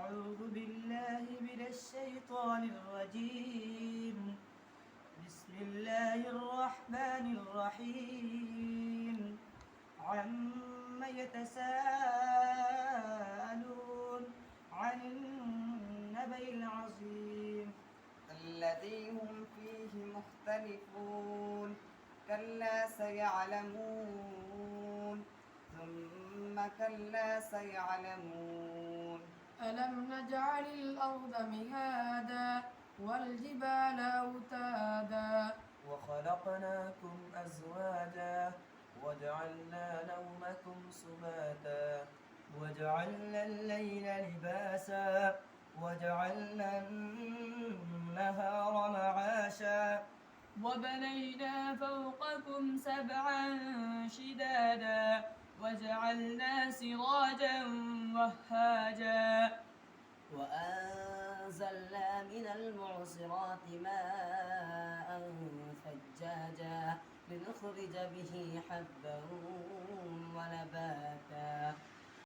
أعوذ بالله من الشيطان الرجيم. بسم الله الرحمن الرحيم. عم يتساءلون عن النبأ العظيم الذي هم فيه مختلفون كلا سيعلمون ثم كلا سيعلمون. ألم نجعل الأرض مهادا والجبال أوتادا وخلقناكم أزواجا وجعلنا نومكم سباتا وجعلنا الليل لباسا وجعلنا النهار معاشا وبنينا فوقكم سبعا شدادا وجعلنا سراجا وهاجا وأنزلنا من المعصرات ماء ثجاجا لنخرج به حبا ونباتا